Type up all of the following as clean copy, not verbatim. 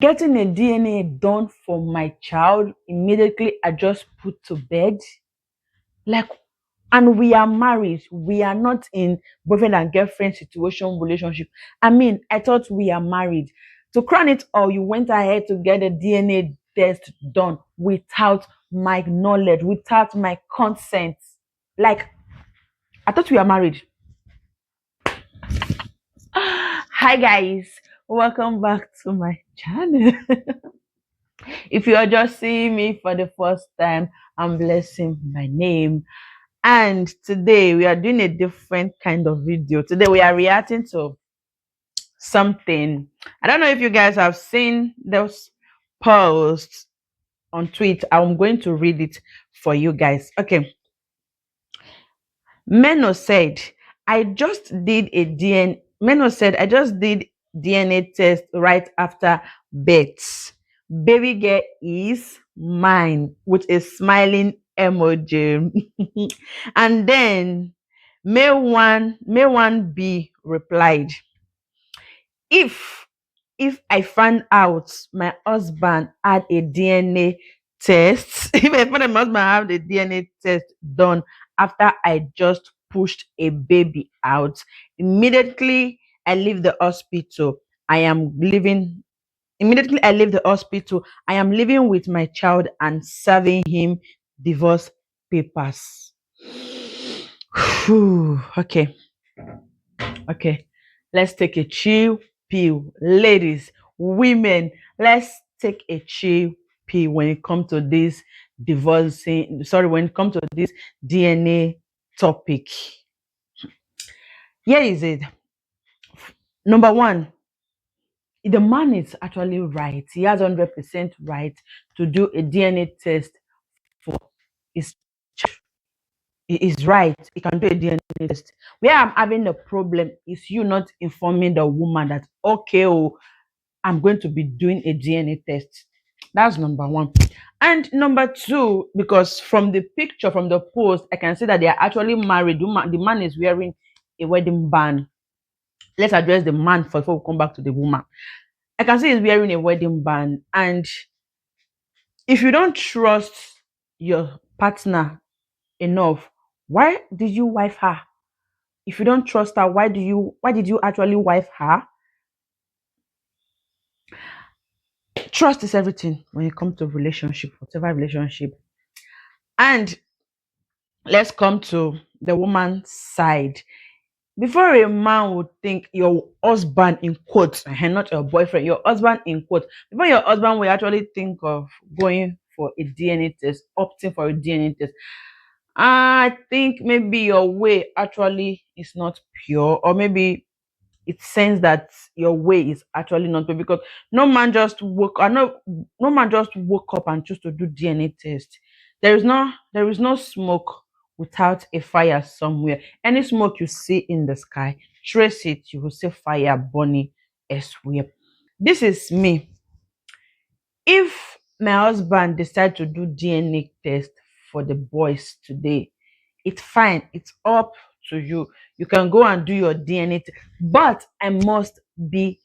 Getting a DNA done for my child immediately I just put to bed. Like, and we are married. We are not in boyfriend and girlfriend situation relationship. I mean, I thought we are married. To crown it all, you went ahead to get a DNA test done without my knowledge, without my consent. Like, I thought we are married. Hi guys, welcome back to my channel. If you are just seeing me for the first time, I'm Blessing my name. And today we are doing a different kind of video. Today we are reacting to something. I don't know if you guys have seen those posts on Twitter. I'm going to read it for you guys. Okay. Meno said, I just did a DNA. Meno said, I just did DNA test right after birth. Baby girl is mine with a smiling emoji. And then May one B replied, if if I find out my husband had a DNA test, if I find out my husband had a DNA test done after I just pushed a baby out, immediately I leave the hospital. I am living Immediately I leave the hospital. I am living with my child and serving him divorce papers. Whew, okay. Okay, let's take a chill pill. Ladies, women, let's take a chill pill when it comes to this when it comes to this DNA topic. Here is it. Number one, the man is actually right. He has 100% right to do a DNA test for his child. He is right. He can do a DNA test. Where I'm having a problem is you not informing the woman that, okay, oh, I'm going to be doing a DNA test. That's number one. And number two, because from the picture, from the post, I can see that they are actually married. The man is wearing a wedding band. Let's address the man first before we come back to the woman. I can see he's wearing a wedding band. And if you don't trust your partner enough, why did you wife her? If you don't trust her, why did you actually wife her? Trust is everything when it comes to relationship, whatever relationship. And let's come to the woman's side. Before a man would think your husband in quotes, not your boyfriend, your husband in quotes, before your husband will actually think of going for a DNA test, opting for a DNA test, I think maybe your way actually is not pure, or maybe it sense that your way is actually not pure, because no man just woke up and choose to do DNA test. There is no smoke without a fire somewhere. Any smoke you see in the sky, trace it, you will see fire burning elsewhere. This is me. If my husband decide to do DNA test for the boys today, it's fine. It's up to you. You can go and do your DNA, but I must be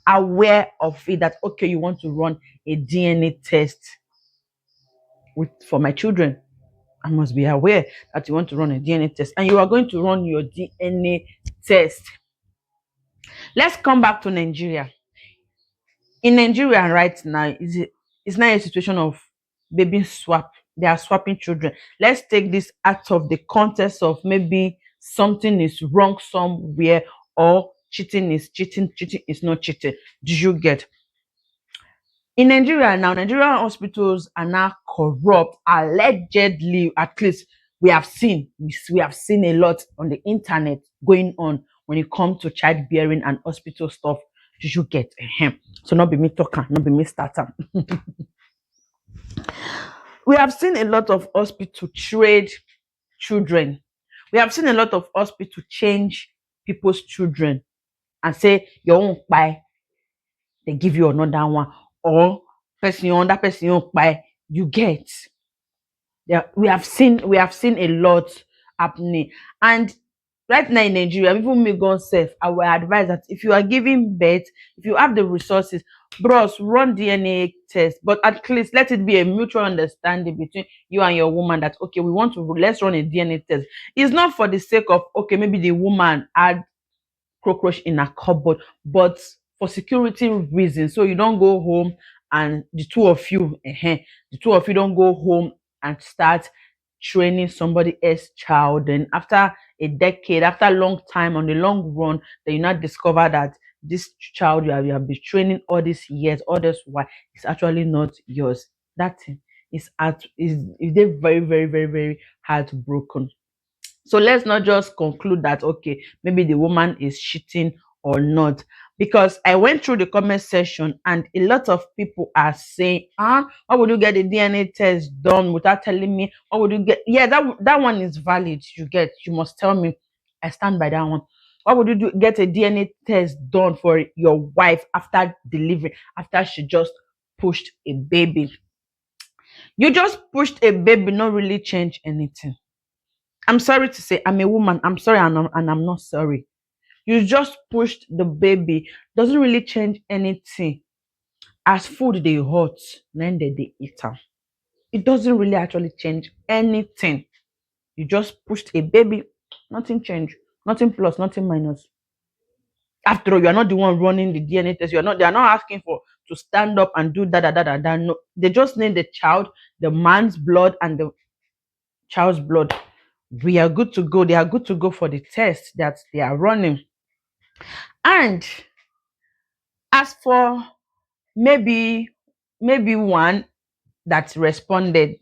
aware of it, that okay, you want to run a DNA test for my children. I must be aware that you want to run a DNA test, and you are going to run your DNA test. Let's come back to Nigeria. In Nigeria right now, it's not a situation of baby swap. They are swapping children. Let's take this out of the context of maybe something is wrong somewhere, or cheating is cheating, cheating is not cheating. Do you get? In Nigeria now, Nigerian hospitals are now corrupt. Allegedly, at least we have seen a lot on the internet going on when it comes to childbearing and hospital stuff. Do you get? So not be me talking, not be me starting. We have seen a lot of hospital trade children. We have seen a lot of hospital change people's children and say your own buy, they give you another one, or that person you own buy, you get. Yeah, we have seen a lot happening. And right now in Nigeria, even me gone safe, I will advise that if you are giving birth, if you have the resources, bros, run DNA test. But at least let it be a mutual understanding between you and your woman that okay, we want to let's run a DNA test. It's not for the sake of okay, maybe the woman had cockroach in a cupboard, but for security reasons. So you don't go home and the two of you don't go home and start training somebody else's child. And after a decade, after a long time on the long run, then you not discover that this child you have been training all these years, all this while, is actually not yours. That thing is they very, very, very, very heartbroken. So let's not just conclude that okay, maybe the woman is cheating or not. Because I went through the comment section and a lot of people are saying, why would you get a DNA test done without telling me? Why would you get yeah, that one is valid. You must tell me. I stand by that one. Why would you get a DNA test done for your wife after delivery, after she just pushed a baby? You just pushed a baby, not really change anything. I'm sorry to say, I'm a woman. I'm sorry, and I'm not sorry. You just pushed the baby. Doesn't really change anything. As food they hot, then they eat am. It doesn't really actually change anything. You just pushed a baby. Nothing change. Nothing plus. Nothing minus. After all, you are not the one running the DNA test. You are not. They are not asking for to stand up and do that, that, that, that. No, they just need the child, the man's blood, and the child's blood. We are good to go. They are good to go for the test that they are running. And as for maybe one that responded,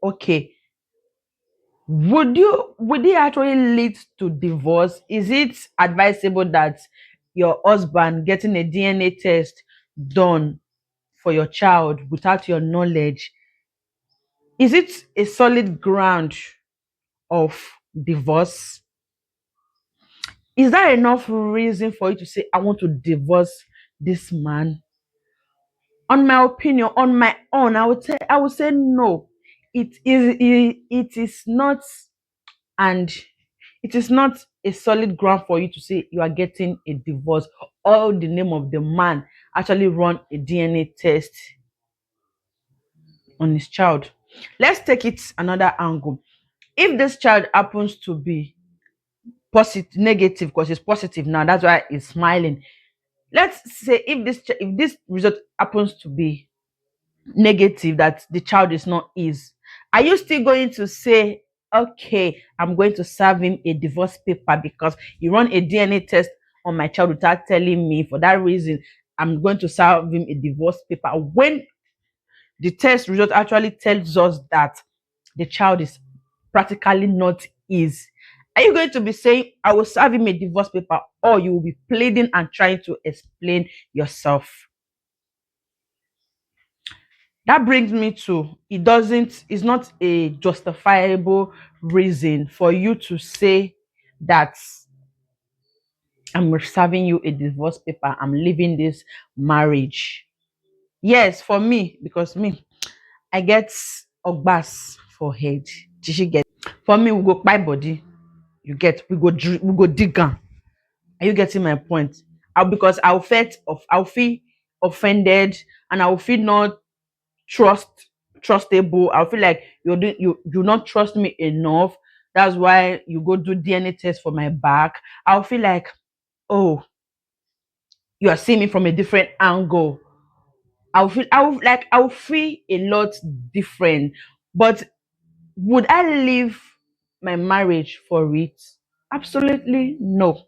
okay, would it actually lead to divorce? Is it advisable that your husband getting a DNA test done for your child without your knowledge? Is it a solid ground of divorce? Is that enough reason for you to say, I want to divorce this man? On my opinion, on my own, I would say no. It is not, and it is not a solid ground for you to say you are getting a divorce, or the name of the man actually run a DNA test on his child. Let's take it another angle. If this child happens to be positive, negative, because it's positive now, that's why it's smiling. Let's say if this result happens to be negative, that the child is not his, are you still going to say, okay, I'm going to serve him a divorce paper because you run a DNA test on my child without telling me? For that reason, I'm going to serve him a divorce paper, when the test result actually tells us that the child is practically not his? Are you going to be saying, I will serve him a divorce paper, or you will be pleading and trying to explain yourself? That brings me to, it's not a justifiable reason for you to say that I'm serving you a divorce paper, I'm leaving this marriage. Yes, for me, because me, I get ogbas for head. Did she get? For me, we go buy body. You get? We go dig am. Are you getting my point? Because I'll feel offended, and I'll feel not trust trustable. I feel like you do not trust me enough. That's why you go do DNA test for my back. I'll feel like, oh, you are seeing me from a different angle. I'll feel a lot different. But would I leave my marriage for it? Absolutely no.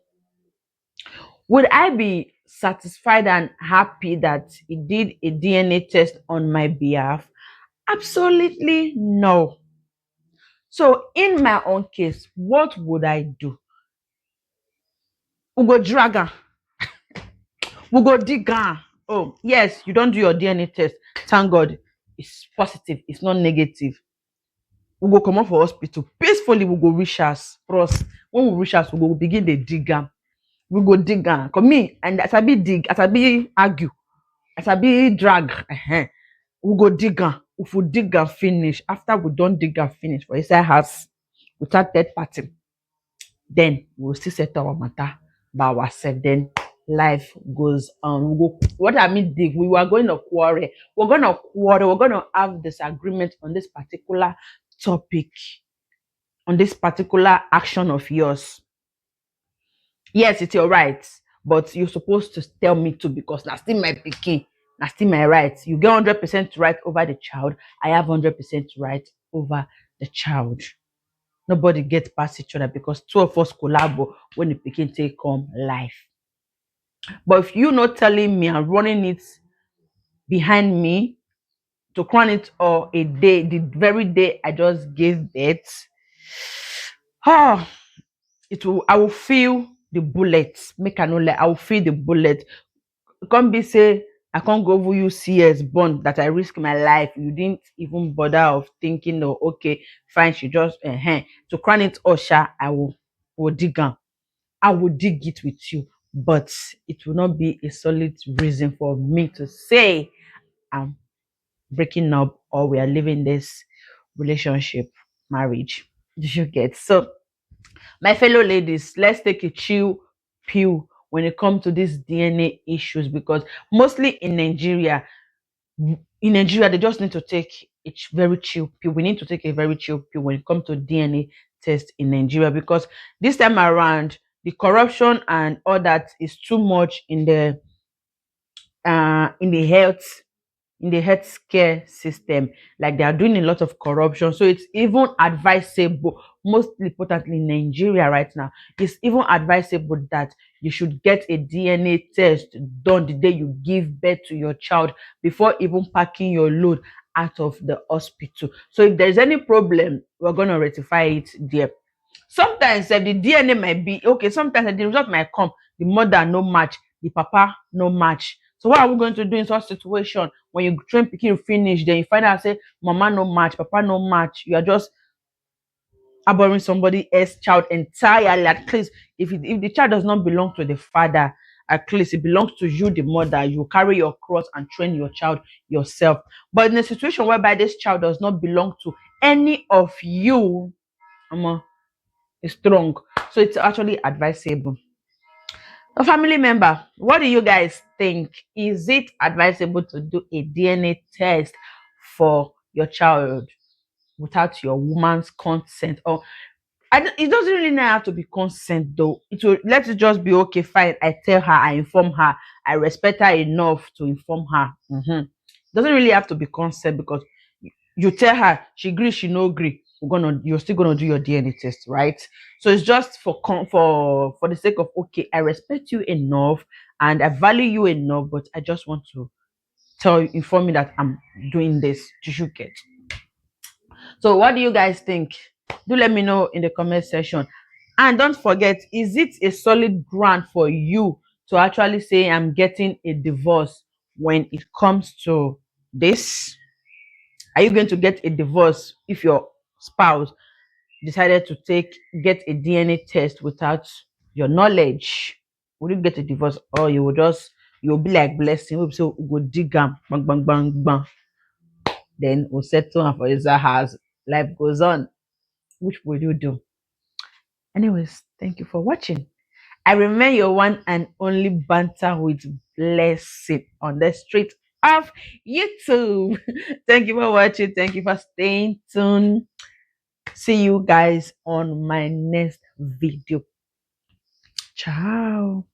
Would I be satisfied and happy that he did a DNA test on my behalf? Absolutely no. So, in my own case, what would I do? We go drag am, we go dig am. Oh, yes, you don't do your DNA test. Thank God, it's positive, it's not negative. We go comot for hospital peacefully. We go reach house. Bros, when we reach house, we go begin dey dig am. We go dig am. Cause me, and as I be dig, as I be argue, as I be drag, we go dig am. If we dig am finish, after we don dig am finish for inside house without third party, then we'll still settle our matter by ourselves. Then life goes on. What I mean, we were going to quarrel. We're going to quarrel. We're going to have disagreement on this particular topic, on this particular action of yours. Yes, it's your right, but you're supposed to tell me too because that's still my picking. That's still my right. You get 100% right over the child. I have 100% right over the child. Nobody gets past each other because two of us collabo when the pikin take come life. But if you not telling me and running it behind me to crown it or a day, the very day I just gave birth, oh, it will. I will feel the bullet. Make I no lie, I will feel the bullet. Can't be say I can't go over you CS bond that I risk my life. You didn't even bother of thinking, no, okay, fine, she just to crown it Osha, will dig am. I will dig it with you, but it will not be a solid reason for me to say I'm breaking up or we are leaving this relationship, marriage. Did you get? So my fellow ladies, let's take a chill pill when it comes to these DNA issues because mostly in Nigeria, they just need to take a very chill pill. We need to take a very chill pill when it comes to DNA test in Nigeria because this time around, the corruption and all that is too much in the healthcare system. Like they are doing a lot of corruption, so it's even advisable, most importantly in Nigeria right now, it's even advisable that you should get a DNA test done the day you give birth to your child before even packing your load out of the hospital. So if there's any problem, we're going to rectify it there. Sometimes the DNA might be okay, sometimes the result might come, the mother no match, the papa no match. So what are we going to do in such situation when you train pikin finish, then you find out say mama no match, papa no match, you are just harboring somebody else child entirely. At least if the child does not belong to the father, at least it belongs to you, the mother. You carry your cross and train your child yourself. But in a situation whereby this child does not belong to any of you, is strong. So it's actually advisable. A family member, what do you guys think? Is it advisable to do a DNA test for your child without your woman's consent? Or it doesn't really have to be consent though. It will let it just be okay, fine. I tell her, I inform her, I respect her enough to inform her. Doesn't really have to be consent because you tell her she agree, she no agree, you're still gonna do your DNA test, right? So it's just for the sake of okay, I respect you enough and I value you enough, but I just want to inform you that I'm doing this. Did you get? So what do you guys think? Do let me know in the comment section. And don't forget, is it a solid ground for you to actually say I'm getting a divorce when it comes to this? Are you going to get a divorce if your spouse decided to get a DNA test without your knowledge? Would you get a divorce or you'll be like blessing? We'll say we go dig am, bang bang bang bang. Then we'll settle am for his house. Life goes on. Which will you do? Anyways, thank you for watching. I remain your one and only banter with blessing on the street of YouTube. Thank you for watching. Thank you for staying tuned. See you guys on my next video. Ciao.